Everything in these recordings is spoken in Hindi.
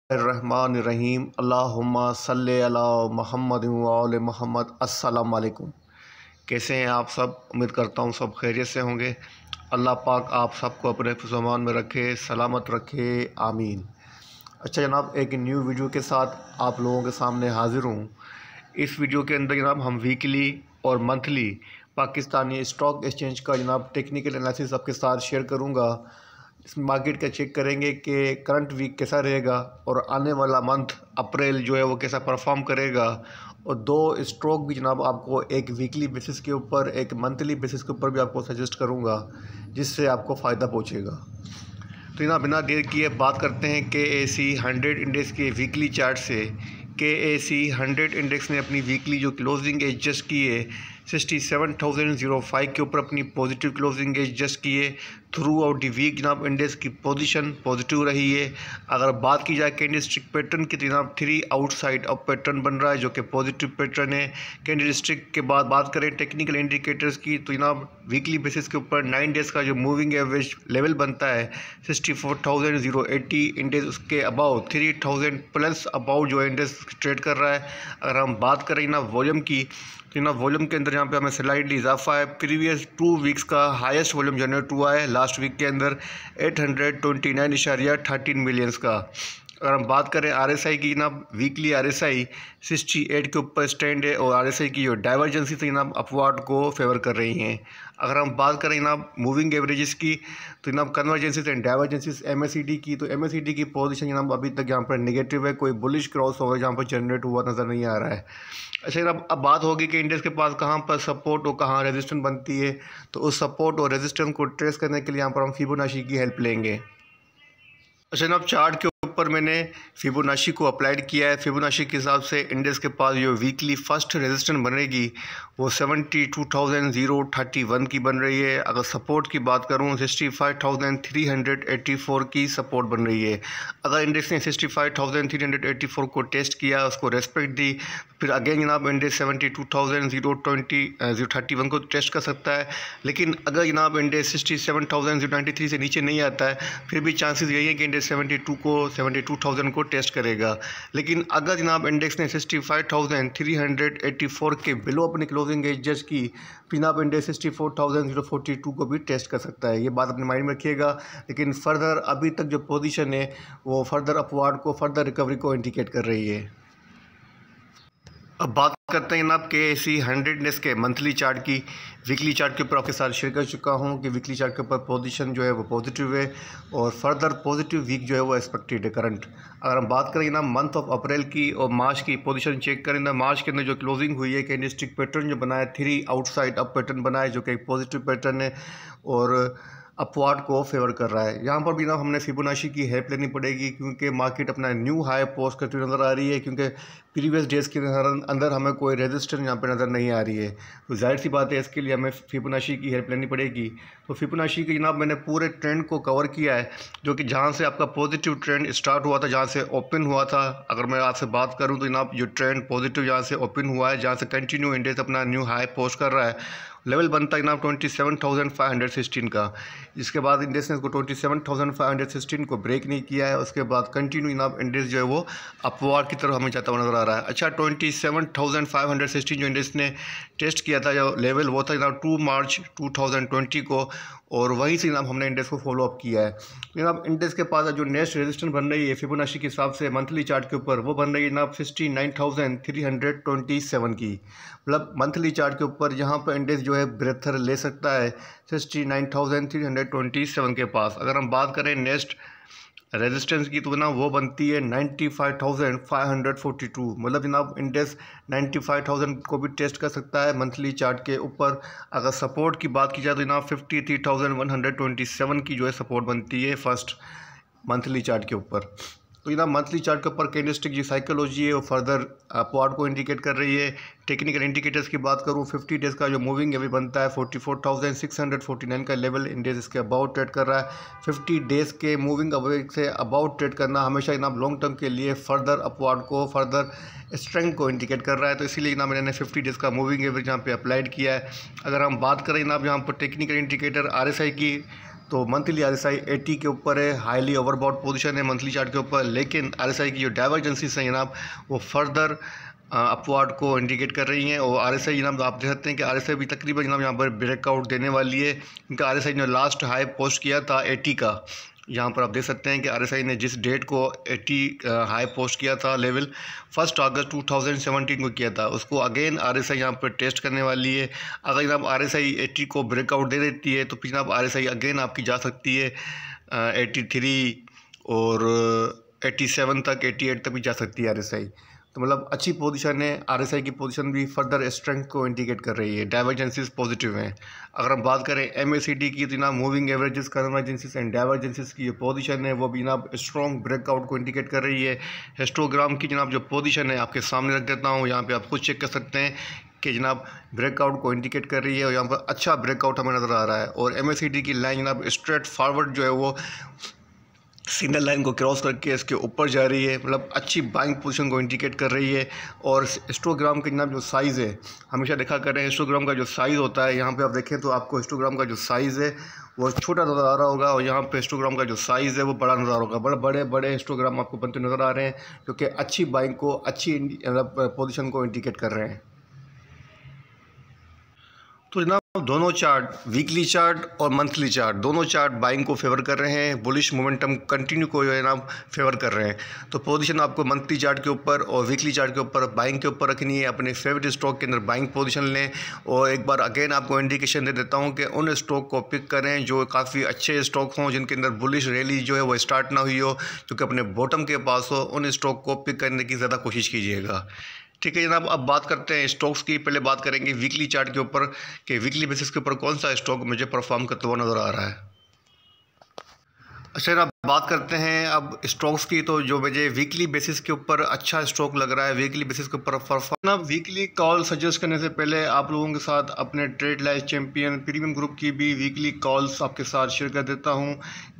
रहमानिर्रहीम अल्लाहुम्मा सल्ले अला मुहम्मद व आले मुहम्मद। अस्सलाम वालेकुम। कैसे हैं आप सब? उम्मीद करता हूँ सब खैरियत से होंगे। अल्लाह पाक आप सबको अपने फ़िज़्ज़मान में रखे, सलामत रखे, आमीन। अच्छा जनाब, एक न्यू वीडियो के साथ आप लोगों के सामने हाज़िर हूँ। इस वीडियो के अंदर जनाब हम वीकली और मंथली पाकिस्तानी स्टॉक एक्सचेंज का जनाब टेक्निकल एनालिसिस आपके साथ शेयर करूँगा। इस मार्केट का चेक करेंगे कि करंट वीक कैसा रहेगा और आने वाला मंथ अप्रैल जो है वो कैसा परफॉर्म करेगा। और दो स्टॉक भी जनाब आपको एक वीकली बेसिस के ऊपर, एक मंथली बेसिस के ऊपर भी आपको सजेस्ट करूंगा, जिससे आपको फ़ायदा पहुंचेगा। तो जनाब बिना देर किए बात करते हैं KAC 100 इंडेक्स के वीकली चार्ट से। KAC 100 इंडेक्स ने अपनी वीकली जो क्लोजिंग एडजस्ट की है 67,005 के ऊपर अपनी पॉजिटिव क्लोजिंग एडजस्ट की है। थ्रू आउट दी वीक जनाब इंडेक्स की पोजीशन पॉजिटिव रही है। अगर बात की जाए कैंडलस्टिक पैटर्न की, तो जनाब 3 आउटसाइड ऑफ पैटर्न बन रहा है जो कि पॉजिटिव पैटर्न है। कैंडलस्टिक के बाद बात करें टेक्निकल इंडिकेटर्स की, तो जनाब वीकली बेसिस के ऊपर 9 डेज़ का जो मूविंग एवरेज लेवल बनता है 64,080 इंडेक्स, उसके अबाउ 3,000 प्लस अबाउ जो इंडेक्स ट्रेड कर रहा है। अगर हम बात करें जनाब वॉल्यूम की, तो जनाब वॉल्यूम के अंदर यहाँ पे हमें स्लाइडली इजाफा है। प्रीवियस 2 वीक्स का हाईएस्ट वॉल्यूम जनरेट हुआ है लास्ट वीक के अंदर 829.13 मिलियंस का। अगर हम बात करें RSI की, जनाब वीकली RSI 68 के ऊपर स्टैंड है और RSI की जो डाइवर्जेंसी तो जनाब अपवार्ड को फेवर कर रही हैं। अगर हम बात करें जनाब मूविंग एवरेजेस की, तो जनाब कन्वर्जेंसीज एंड डाइवर्जेंसीज MACD की, तो MACD की पोजीशन जनाब अभी तक यहाँ पर नेगेटिव है, कोई बुलिश क्रॉस ओवर जहाँ पर जनरेट हुआ नज़र नहीं आ रहा है। अच्छा जनाब अब बात होगी कि इंडेक्स के पास कहाँ पर सपोर्ट और कहाँ रेजिस्टेंस बनती है। तो उस सपोर्ट और रेजिस्टेंस को ट्रेस करने के लिए यहाँ पर हम फिबोनाची की हेल्प लेंगे। अच्छा जनाब चार्ट के ऊपर मैंने फिबोनाची को अप्लाइड किया है। फिबोनाची के हिसाब से इंडेक्स के पास जो वीकली फर्स्ट रेजिस्टेंस बनेगी वो 72,031 की बन रही है। अगर सपोर्ट की बात करूँ 65,384 की सपोर्ट बन रही है। अगर इंडेक्स ने 65,384 को टेस्ट किया, उसको रेस्पेक्ट दी, फिर अगेन जनाब इंडेक्स 72,031 को टेस्ट कर सकता है। लेकिन अगर जनाब इंडेक्स 67,093 से नीचे नहीं आता है, फिर भी चांसेस यही है कि इंडेक्स 72,000 को टेस्ट करेगा। लेकिन अगर जनाब इंडेक्स ने 65,384 के बिलो अपनी क्लोजिंग एडजस्ट की, फिर जनाब इंडेक्स 64,042 को भी टेस्ट कर सकता है। ये बात अपने माइंड में रखिएगा। लेकिन फर्दर अभी तक जो पोजीशन है वो फर्दर अपवार्ड को, फर्दर रिकवरी को इंडिकेट कर रही है। अब बात करते हैं जनाब KAC 100 इंडेक्स के मंथली चार्ट की। वीकली चार्ट के ऊपर आपके साथ शेयर कर चुका हूं कि वीकली चार्ट के ऊपर पोजीशन जो है वो पॉजिटिव है और फर्दर पॉजिटिव वीक जो है वो एक्सपेक्टेड है करंट। अगर हम बात करें ना मंथ ऑफ अप्रैल की और मार्च की पोजीशन चेक करें ना, मार्च के अंदर जो क्लोजिंग हुई है कैंडलस्टिक पैटर्न जो बना है 3 आउटसाइड अप पैटर्न बना है जो कि एक पॉजिटिव पैटर्न है और अपवार्ड को फेवर कर रहा है। यहाँ पर भी ना हमने फिबोनाची की हेल्प लेनी पड़ेगी क्योंकि मार्केट अपना न्यू हाई पोस्ट करती नज़र आ रही है, क्योंकि प्रीवियस डेज के अंदर हमें कोई रेजिस्टेंस यहाँ पे नज़र नहीं आ रही है। तो जाहिर सी बात है इसके लिए हमें फिबोनाची की हेल्प लेनी पड़ेगी। तो फिबोनाची की जनाब मैंने पूरे ट्रेंड को कवर किया है, जो कि जहाँ से आपका पॉजिटिव ट्रेंड स्टार्ट हुआ था, जहाँ से ओपन हुआ था। अगर मैं आपसे बात करूँ तो जनाब जो ट्रेंड पॉजिटिव जहाँ से ओपन हुआ है, जहाँ से कंटिन्यू इंडेक्स अपना न्यू हाई पोस्ट कर रहा है, लेवल बनता है जनाब 27,516 का। इसके बाद इंडेक्स ने इसको 27,516 को ब्रेक नहीं किया है। उसके बाद कंटिन्यू जनाब इंडेक्स जो है वो अपवार्ड की तरफ हमें जाता हुआ नज़र आ रहा है। अच्छा 27,516 जो इंडेक्स ने टेस्ट किया था जो लेवल, वो था जनाब 2 मार्च 2020 को, और वहीं से जनाब हमने इंडेक्स को फॉलो अप किया है। जनाब इंडेक्स के पास जो नेक्स्ट रेजिस्टेंस बन रही है फिबोनाची के हिसाब से मंथली चार्ट के ऊपर, वो बन रही है जनाब 69,327 की। मतलब मंथली चार्ट के ऊपर यहाँ पर इंडेक्स जो है ब्रेथर ले सकता है 69,327 के पास। अगर हम बात करें नेक्स्ट रेजिस्टेंस की, तो ना वो बनती है 95,542। मतलब जनाब इंडेक्स 95,000 को भी टेस्ट कर सकता है मंथली चार्ट के ऊपर। अगर सपोर्ट की बात की जाए तो जनाब 53,127 की जो है सपोर्ट बनती है फर्स्ट मंथली चार्ट के ऊपर। तो जनाब मंथली चार्ट के ऊपर कैंडलस्टिक जो साइकोलॉजी है वो फर्दर अपवार्ड को इंडिकेट कर रही है। टेक्निकल इंडिकेटर्स की बात करूँ 50 डेज़ का जो मूविंग एवरेज बनता है 44,649 का लेवल इंडेक्स इसके अबाउट ट्रेड कर रहा है। 50 डेज़ के moving average say about trade करना हमेशा जनाब लॉन्ग टर्म के लिए फर्दर अपवार्ड को, फर्दर स्ट्रेंथ को इंडिकेट कर रहा है। तो इसीलिए जनाब मैंने 50 डेज़ का मूविंग एवरेज यहाँ पे अप्लाइड किया है। अगर हम बात करें जनाब यहाँ पर टेक्निकल इंडिकेटर RSI की, तो मंथली RSI 80 के ऊपर है, हाईली ओवरबॉट पोजीशन है मंथली चार्ट के ऊपर, लेकिन RSI की जो डाइवर्जेंसीज हैं जनाब वो फर्दर अपवार्ड को इंडिकेट कर रही हैं। और RSI जनाब आप देख सकते हैं कि RSI भी तकरीबन जनाब यहाँ पर ब्रेकआउट देने वाली है। इनका RSI जो लास्ट हाई पोस्ट किया था 80 का, यहाँ पर आप देख सकते हैं कि RSI ने जिस डेट को 80 हाई पोस्ट किया था लेवल 1 अगस्त 2017 को किया था, उसको अगेन RSI यहाँ पर टेस्ट करने वाली है। अगर जनाब RSI 80 को ब्रेकआउट दे देती है तो फिर जनाब RSI अगेन आपकी जा सकती है 83 और 87 तक, 88 तक भी जा सकती है RSI। तो मतलब अच्छी पोजीशन है। RSI की पोजीशन भी फर्दर स्ट्रेंथ को इंडिकेट कर रही है, डाइवर्जेंसीज पॉजिटिव हैं। अगर हम बात करें MACD की तो जनाब मूविंग एवरेजेस, कन्वर्जेंसेस एंड डाइवर्जेंसीज की जो पोजीशन है वो भी जनाब स्ट्रॉन्ग ब्रेकआउट को इंडिकेट कर रही है। हिस्टोग्राम की जनाब जो पोजीशन है आपके सामने रख देता हूँ, यहाँ पे आप खुद चेक कर सकते हैं कि जनाब ब्रेकआउट को इंडिकेट कर रही है और यहाँ पर अच्छा ब्रेकआउट हमें नज़र आ रहा है। और MACD की लाइन जनाब स्ट्रेट फॉरवर्ड जो है वो सिग्नल लाइन को क्रॉस करके इसके ऊपर जा रही है, मतलब अच्छी बाइंग पोजीशन को इंडिकेट कर रही है। और हिस्टोग्राम के जनाब जो साइज़ है, हमेशा देखा करें हिस्टोग्राम का जो साइज़ होता है, यहाँ पे आप देखें तो आपको हिस्टोग्राम का जो साइज़ है वो छोटा नज़र आ रहा होगा और यहाँ पे हिस्टोग्राम का जो साइज़ है वो बड़ा नज़र आ रहा होगा। बड़े बड़े हिस्टोग्राम आपको बनते नज़र आ रहे हैं जो कि अच्छी बाइंग को, अच्छी मतलब पोजीशन को इंडिकेट कर रहे हैं। तो जनाब दोनों चार्ट, वीकली चार्ट और मंथली चार्ट, दोनों चार्ट बाइंग को फेवर कर रहे हैं, बुलिश मोमेंटम कंटिन्यू को जो है ना फेवर कर रहे हैं। तो पोजीशन आपको मंथली चार्ट के ऊपर और वीकली चार्ट के ऊपर बाइंग के ऊपर रखनी है। अपने फेवरेट स्टॉक के अंदर बाइंग पोजीशन लें और एक बार अगेन आपको इंडिकेशन दे देता हूं कि उन स्टॉक को पिक करें जो काफ़ी अच्छे स्टॉक हों, जिनके अंदर बुलिश रैली जो है वो स्टार्ट ना हुई हो, जो कि अपने बॉटम के पास हो। उन स्टॉक को पिक करने की ज़्यादा कोशिश कीजिएगा। ठीक है जनाब, अब बात करते हैं स्टॉक्स की। पहले बात करेंगे वीकली चार्ट के ऊपर कि वीकली बेसिस के ऊपर कौन सा स्टॉक मुझे परफॉर्म करता हुआ नज़र आ रहा है। अच्छा जनाब, बात करते हैं अब स्टॉक्स की। तो जो मुझे वीकली बेसिस के ऊपर अच्छा स्टॉक लग रहा है, वीकली बेसिस के ऊपर परफॉर्म। वीकली कॉल सजेस्ट करने से पहले आप लोगों के साथ अपने trade life champion premium group की भी वीकली कॉल्स आपके साथ शेयर कर देता हूं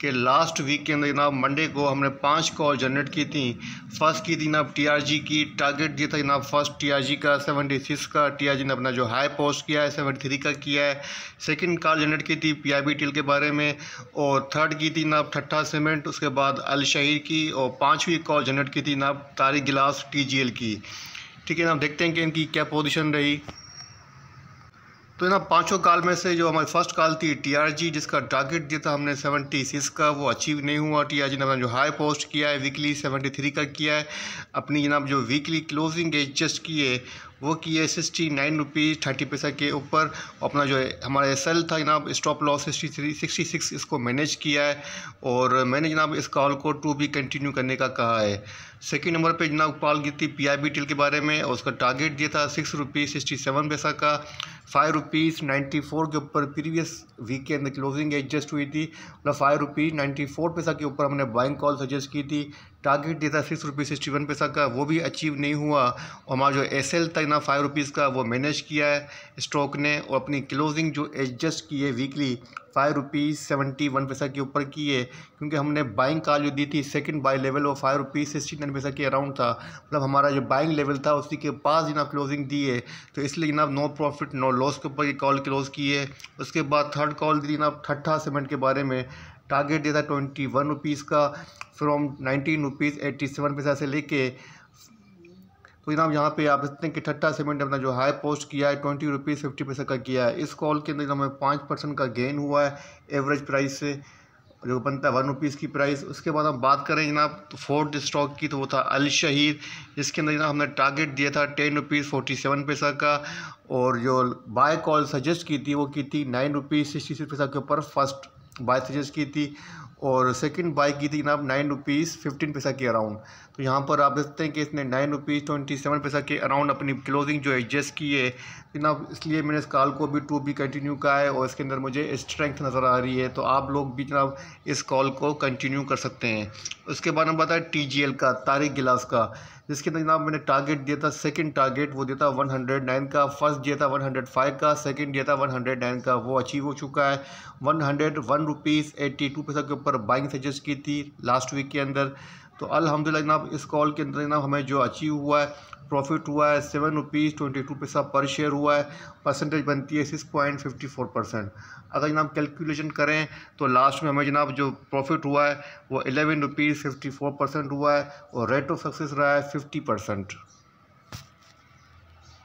कि लास्ट वीक के अंदर जनाब मंडे को हमने 5 कॉल जनरेट की थी। फर्स्ट की थी जनाब TRG की, टारगेट दिया था जनाब फर्स्ट TRG का 76 का, TRG ने अपना जो हाई पोस्ट किया है 73 का किया है। सेकंड कॉल जनरेट की थी PIBTL के बारे में और थर्ड की थी जनाब ठट्ठा सीमेंट, उसके बाद अल शहीर की, और 5वीं कॉल जनरेट की थी जनाब तारिक गिलास TGL की। ठीक है जनाब, देखते हैं कि इनकी क्या पोजीशन रही। तो जनाब 5 कॉल में से जो हमारी फर्स्ट कॉल थी TRG, जिसका टारगेट दिया था हमने 76 का, वो अचीव नहीं हुआ। TRG ने अपना जो हाई पोस्ट किया है वीकली 73 का किया है। अपनी जनाब जो वीकली क्लोजिंग एडजस्ट की है वो की है 69 रुपीज़ 30 पैसा के ऊपर। अपना जो है हमारा सेल था जनाब स्टॉप लॉस 66 इसको मैनेज किया है और मैंने जनाब इस कॉल को टू भी कंटिन्यू करने का कहा है। सेकंड नंबर पे जनाब कॉल की थी PIBTL के बारे में और उसका टारगेट दिया था 6 रुपीज़ 67 पैसा का। 5 रुपीज़ 94 के ऊपर प्रीवियस वीक के अंदर क्लोजिंग एडजस्ट हुई थी, मतलब 5 रुपीज़ 94 पैसा के ऊपर हमने बाइंग कॉल सजेस्ट की थी। टारगेट दिया था 6 रुपीज़ 61 पैसा का, वो भी अचीव नहीं हुआ। और हमारा जो SL था ना 5 रुपीज़ का, वो मैनेज किया है स्टॉक ने और अपनी क्लोजिंग जो एडजस्ट की है वीकली 5 रुपीज़ 71 पैसा के ऊपर की है, क्योंकि हमने बाइंग कॉल जो दी थी सेकंड बाई लेवल वो 5 रुपीज़ 69 पैसा के अराउंड था, मतलब हमारा जो बाइंग लेवल था उसी के पास जनाब क्लोजिंग दी है। तो इसलिए जनाब नो प्रॉफिट नो लॉस के ऊपर ये कॉल क्लोज की है। उसके बाद थर्ड कॉल दी जनाब ठट्ठा सीमेंट के बारे में, टारगेट दिया था 21 रुपीज़ का फ्रॉम 19 रुपीज़ 87 पैसा से लेके। तो जनाब यहाँ पे आप देखते हैं कि ठट्ठा सीमेंट अपना जो हाई पोस्ट किया है 20 रुपीज़ 50 पैसा का किया है। इस कॉल के अंदर हमें 5% का गेन हुआ है एवरेज प्राइस से, जो बनता है 1 रुपीज़ की प्राइस। उसके बाद हम बात करें जनाब तो फोर्थ स्टॉक की, तो वो था अल शहीर, जिसके अंदर जनाब हमने टारगेट दिया था 10 रुपीज़ 47 पैसा का और जो बाय कॉल सजेस्ट की थी वो की थी 9 रुपीज़ 66 पैसा के ऊपर फर्स्ट बाय सजेस्ट की थी और सेकंड बाई की थी जनाब 9 रुपीज़ 15 पैसा के अराउंड। तो यहाँ पर आप देखते हैं कि इसने 9 रुपीज़ 27 पैसा के अराउंड अपनी क्लोजिंग जो एडजस्ट की है जनाब, इसलिए मैंने इस कॉल को भी टू भी कंटिन्यू कहा है और इसके अंदर मुझे स्ट्रेंथ नज़र आ रही है। तो आप लोग भी जनाब इस कॉल को कंटिन्यू कर सकते हैं। उसके बाद हम बताएं TGL का, तारिक गिलास का, जिसके अंदर जनाब मैंने टारगेट दिया था, सेकंड टारगेट वो दिया था 109 का, फर्स्ट दिया था 105 का, सेकंड दिया था 109 का, वो अचीव हो चुका है। 101 रुपीज़ 82 पैसा के ऊपर बाइंग सजेस्ट की थी लास्ट वीक के अंदर। तो अल्हम्दुलिल्लाह जनाब इस कॉल के अंदर जनाब हमें जो अचीव हुआ है, प्रॉफिट हुआ है 7 रुपीज़ 22 पैसा पर शेयर हुआ है। परसेंटेज बनती है 6.54%। अगर जनाब कैलकुलेशन करें तो लास्ट में हमें जनाब जो प्रॉफिट हुआ है वो 11 रुपीज़ 54% हुआ है और रेट ऑफ सक्सेस रहा है 50%।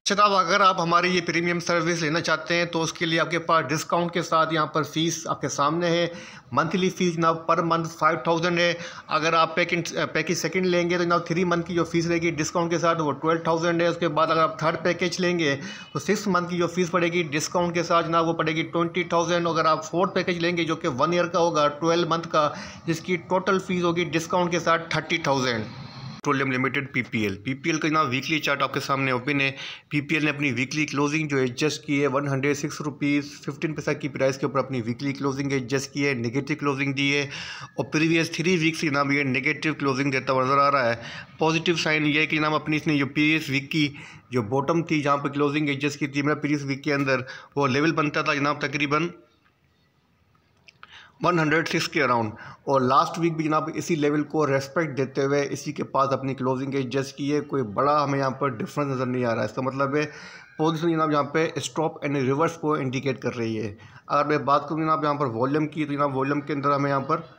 जनाब अगर आप हमारी ये प्रीमियम सर्विस लेना चाहते हैं तो उसके लिए आपके पास डिस्काउंट के साथ यहाँ पर फ़ीस आपके सामने है। मंथली फ़ीस जनाब पर मंथ 5000 है। अगर आप पैकेज सेकंड लेंगे तो जनाब 3 मंथ की जो फ़ीस रहेगी डिस्काउंट के साथ वो 12000 है। उसके बाद अगर आप थर्ड पैकेज लेंगे तो 6 मंथ की जो फ़ीस पड़ेगी डिस्काउंट के साथ जनाब वो पड़ेगी 20000। अगर आप फोर्थ पैकेज लेंगे जो कि 1 ईयर का होगा 12 मंथ का, जिसकी टोटल फ़ीस होगी डिस्काउंट के साथ 30000। पेट्रोलियम लिमिटेड पीपीएल का जनाब वीकली चार्ट आपके सामने ओपन है। पीपीएल ने अपनी वीकली क्लोजिंग जो एडजस्ट की है 106 रुपीज़ 15 पैसा की प्राइस के ऊपर अपनी वीकली क्लोजिंग एडजस्ट की है, नेगेटिव क्लोजिंग दी है और प्रीवियस 3 वीक्स की जनाब ये नेगेटिव क्लोजिंग देता हुआ नज़र आ रहा है। पॉजिटिव साइन ये है कि जनाब अपनी इसने जो प्रीवियस वीक की जो बॉटम थी जहाँ पर क्लोजिंग एडजस्ट की थी मेरा प्रीवियस वीक के अंदर वो लेवल बनता था जनाब तकरीबन 106 के अराउंड, और लास्ट वीक भी जनाब इसी लेवल को रेस्पेक्ट देते हुए इसी के पास अपनी क्लोजिंग एडजस्ट की है। कोई बड़ा हमें यहाँ पर डिफरेंस नज़र नहीं आ रहा है। इसका मतलब है पोजीशन जनाब यहाँ पे स्टॉप एंड रिवर्स को इंडिकेट कर रही है। अगर मैं बात करूँ जनाब यहाँ पर वॉल्यूम की तो जनाब वॉल्यूम के अंदर हमें यहाँ पर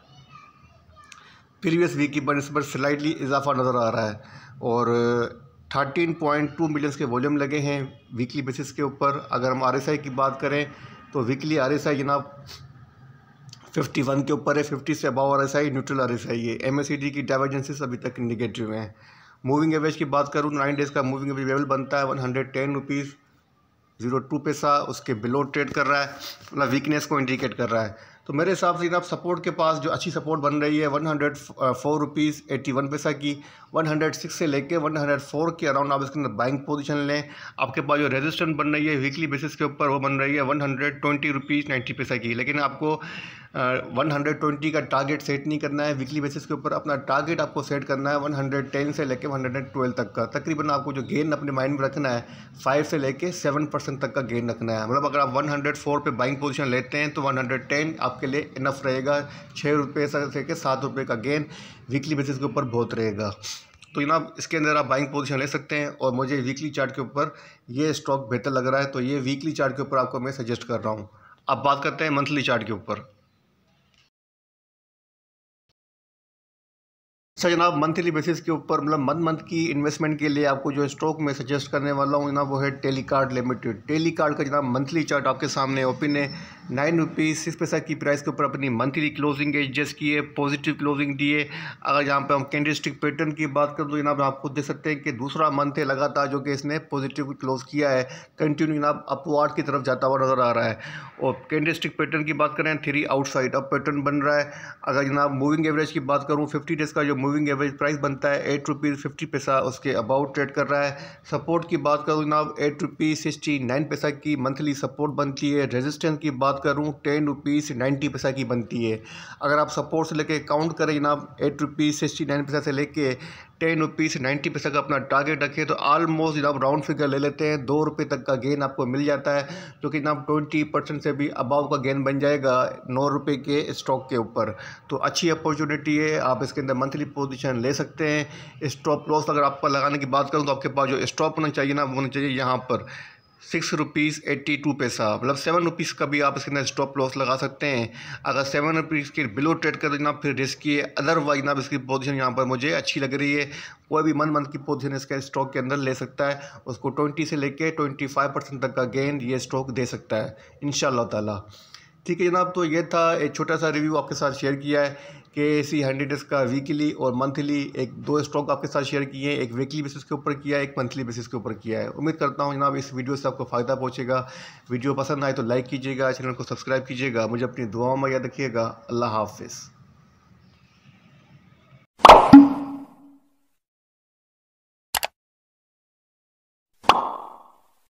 प्रीवियस वीक की बनस्पत स्लाइटली इजाफा नज़र आ रहा है और 13.2 मिलियन के वॉल्यूम लगे हैं वीकली बेसिस के ऊपर। अगर हम RSI की बात करें तो वीकली RSI जनाब 51 के ऊपर है, 50 से अबव RSI न्यूट्रल RSI है। MACD की डाइवर्जेंसेस अभी तक नेगेटिव हैं। मूविंग एवरेज की बात करूँ 9 डेज़ का मूविंग एवरेज लेवल बनता है 110 रुपीज़ 02 पैसा, उसके बिलो ट्रेड कर रहा है, मतलब वीकनेस को इंडिकेट कर रहा है। तो मेरे हिसाब से जनाब सपोर्ट के पास जो अच्छी सपोर्ट बन रही है 104 रुपीज़ 81 पैसा की, 106 से लेके 104 के अराउंड आप इसके अंदर बाइंग पोजीशन लें। आपके पास जो रेजिस्टेंस बन रही है वीकली बेसिस के ऊपर वो बन रही है 120 रुपीज़ 90 पैसा की, लेकिन आपको 120 का टारगेट सेट नहीं करना है वीकली बेसिस के ऊपर। अपना टारगेट आपको सेट करना है 110 से लेके 112 तक का। तकरीबन आपको जो गेन अपने माइंड में रखना है 5 से लेके 7% तक का गेन रखना है। मतलब अगर आप 104 पे बाइंग पोजीशन लेते हैं तो 110 आपके लिए इनफ रहेगा। 6 रुपये से लेके 7 रुपये का गेन वीकली बेसिस के ऊपर बहुत रहेगा। तो जनाब इसके अंदर आप बाइंग पोजीशन ले सकते हैं और मुझे वीकली चार्ट के ऊपर ये स्टॉक बेहतर लग रहा है, तो ये वीकली चार्ट के ऊपर आपको मैं सजेस्ट कर रहा हूँ। अब बात करते हैं मंथली चार्ट के ऊपर। अच्छा जनाब मंथली बेसिस के ऊपर मतलब मंथ की इन्वेस्टमेंट के लिए आपको जो स्टॉक मैं सजेस्ट करने वाला हूँ जनाब वो है टेलीकार्ड लिमिटेड। टेलीकार्ड का जनाब मंथली चार्ट आपके सामने ओपन है। 9 रुपीज़ 6 पैसा की प्राइस के ऊपर अपनी मंथली क्लोजिंग एडजस्ट की है, पॉजिटिव क्लोजिंग दी है। अगर यहाँ पे हम कैंडलस्टिक पैटर्न की बात करें तो जनाब आप खुद देख सकते हैं कि दूसरा मंथ है लगातार जो कि इसने पॉजिटिव क्लोज किया है, कंटिन्यू जनाब अपवार्ड की तरफ जाता हुआ नज़र आ रहा है। और कैंडलस्टिक पैटर्न की बात करें 3 आउटसाइड अप पैटर्न बन रहा है। अगर जनाब मूविंग एवरेज की बात करूँ 50 डेज़ का जो मूविंग एवरेज प्राइस बनता है 8 रुपीज़ 50 पैसा, उसके अबाउट ट्रेड कर रहा है। सपोर्ट की बात करूँ जनाब 8 रुपीज़ 69 पैसा की मंथली सपोर्ट बनती है। रेजिस्टेंस की बात करूँ 10 रुपीज़ 90 पैसा की बनती है। अगर आप सपोर्ट से लेके काउंट करें जनाब 8 रुपीज़ 69 पैसा से लेके 10 रुपीज़ 90 पैसा का अपना टारगेट रखें तो ऑलमोस्ट जनाब राउंड फिगर ले लेते हैं 2 रुपये तक का गेन आपको मिल जाता है, जो कि जनाब 20% से भी अबाव का गेन बन जाएगा 9 रुपये के स्टॉक के ऊपर। तो अच्छी अपॉर्चुनिटी है, आप इसके अंदर मंथली पोजीशन ले सकते हैं। स्टॉप लॉस अगर आपको लगाने की बात करूँ तो आपके पास जो स्टॉप होना चाहिए ना वो होना चाहिए यहाँ पर 6 रुपीज़ 82 पैसा, मतलब 7 रुपीज़ का भी आप इसके अंदर स्टॉप लॉस लगा सकते हैं। अगर 7 रुपीज़ के बिलो ट्रेड कर देना फिर रिस्की है, अदरवाइज ना इसकी पोजीशन यहाँ पर मुझे अच्छी लग रही है। कोई भी मंथ की पोजीशन इसके स्टॉक के अंदर ले सकता है, उसको 20 से लेके 25% तक का गेन ये स्टॉक दे सकता है इंशाअल्लाह ताला। ठीक है जनाब, तो ये था एक छोटा सा रिव्यू आपके साथ शेयर किया है KSE 100 डेज़ का वीकली और मंथली एक 2 स्टॉक आपके साथ शेयर किए हैं, एक वीकली बेसिस के ऊपर किया है, एक मंथली बेसिस के ऊपर किया है। उम्मीद करता हूँ जनाब इस वीडियो से आपको फ़ायदा पहुँचेगा। वीडियो पसंद आए तो लाइक कीजिएगा, चैनल को सब्सक्राइब कीजिएगा, मुझे अपनी दुआओं में याद रखिएगा। अल्लाह हाफ़िज़।